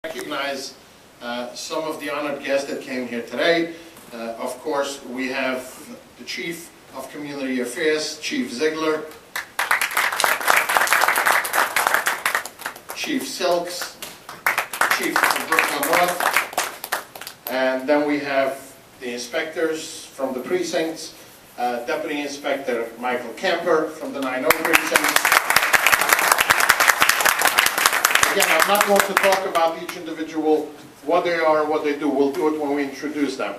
Recognize some of the honored guests that came here today. Of course, we have the Chief of Community Affairs, Chief Ziegler, Chief Silks, Chief of Brooklyn North, and then we have the inspectors from the precincts, Deputy Inspector Michael Kemper from the 9-0 precinct. Again, I'm not going to talk about each individual, what they are, what they do. We'll do it when we introduce them.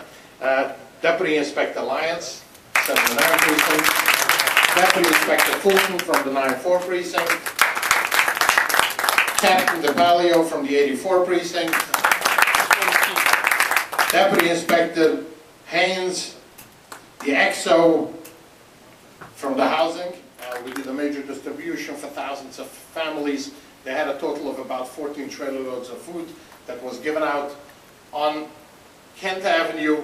Deputy Inspector Lyons, 79 precinct. Deputy Inspector Fulton from the 9-4 precinct. Captain DeValio from the 84 precinct. Deputy Inspector Haynes, the EXO from the housing. We did a major distribution for thousands of families. They had a total of about 14 trailer loads of food that was given out on Kent Avenue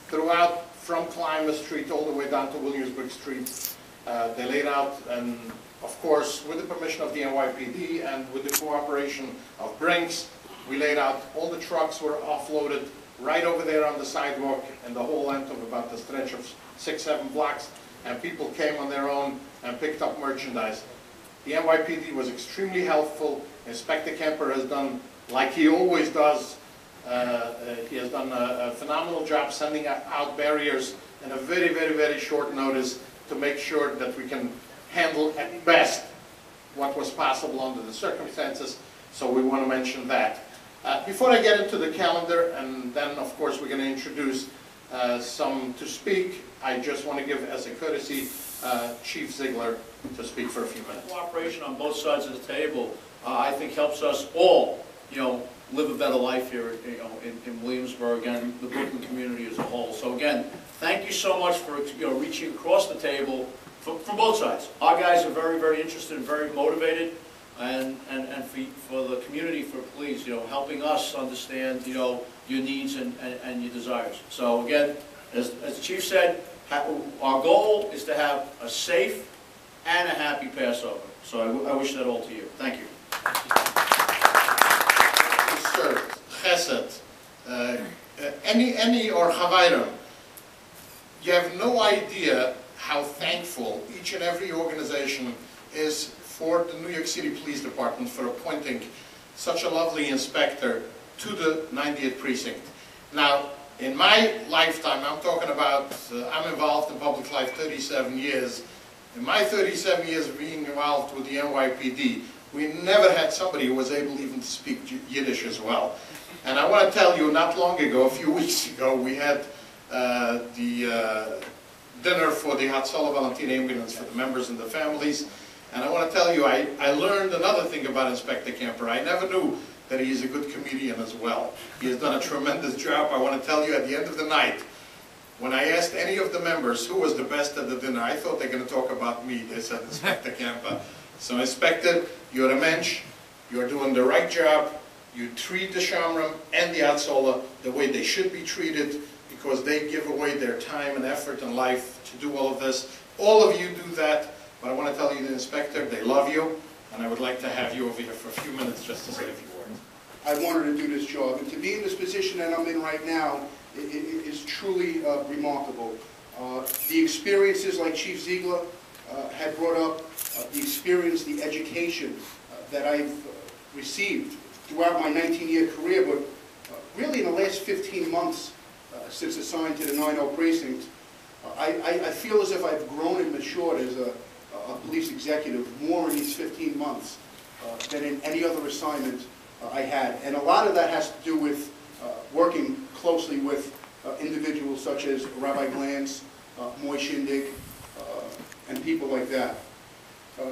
throughout, from Clymer Street all the way down to Williamsburg Street. They laid out, and of course, with the permission of the NYPD and with the cooperation of Brinks, we laid out, all the trucks were offloaded right over there on the sidewalk and the whole length of about the stretch of 6-7 blocks, and people came on their own and picked up merchandise. The NYPD was extremely helpful. Inspector Kemper has done, like he always does, he has done a phenomenal job sending out barriers in a very, very, very short notice to make sure that we can handle at best what was possible under the circumstances. So we want to mention that. Before I get into the calendar, and then of course we're going to introduce some to speak, I just want to give as a courtesy Chief Ziegler to speak for a few minutes. Cooperation on both sides of the table, I think, helps us all, live a better life here, in Williamsburg and the Brooklyn community as a whole. So again, thank you so much for reaching across the table from both sides. Our guys are very, very interested and very motivated, and for the community, for police, helping us understand, your needs and your desires. So again, as the Chief said, our goal is to have a safe and a happy Passover. So I wish that all to you. Thank you. Sir, Chesed, any or Havayram, you have no idea how thankful each and every organization is for the New York City Police Department for appointing such a lovely inspector to the 90th precinct. Now, in my lifetime, I'm talking about, I'm involved in public life 37 years. In my 37 years of being involved with the NYPD, we never had somebody who was able even to speak Yiddish as well. And I want to tell you, not long ago, a few weeks ago, we had the dinner for the Hatzalah Valentina ambulance for the members and the families. And I want to tell you, I learned another thing about Inspector Kemper. I never knew that he is a good comedian as well. He has done a tremendous job. I want to tell you, at the end of the night, when I asked any of the members who was the best at the dinner, I thought they were going to talk about me. They said Inspector Kemper. So Inspector, you're a mensch. You're doing the right job. You treat the Shamrim and the Hatzalah the way they should be treated, because they give away their time and effort and life to do all of this. All of you do that, but I want to tell you, the Inspector, they love you, and I would like to have you over here for a few minutes just to say a few words. I wanted to do this job, and to be in this position that I'm in right now is truly remarkable. The experiences like Chief Ziegler had brought up, the experience, the education that I've received throughout my 19-year career, but really in the last 15 months since assigned to the 9-0 precinct, I feel as if I've grown and matured as a police executive more in these 15 months than in any other assignment I had. And a lot of that has to do with working closely with individuals such as Rabbi Glantz, Moy Shindig, and people like that.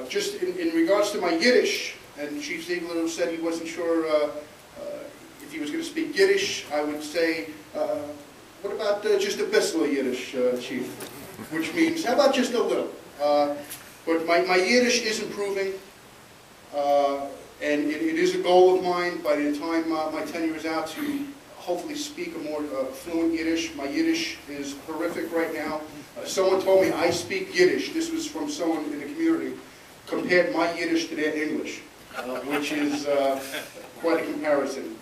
Just in regards to my Yiddish, and Chief Ziegler said he wasn't sure if he was going to speak Yiddish, I would say, what about just a bissel Yiddish, Chief? Which means, how about just a little? But my Yiddish is improving, and it is a goal of mine by the time my tenure is out to hopefully speak a more fluent Yiddish. My Yiddish is horrific right now. Someone told me I speak Yiddish. This was from someone in the community. Compared my Yiddish to their English, which is quite a comparison.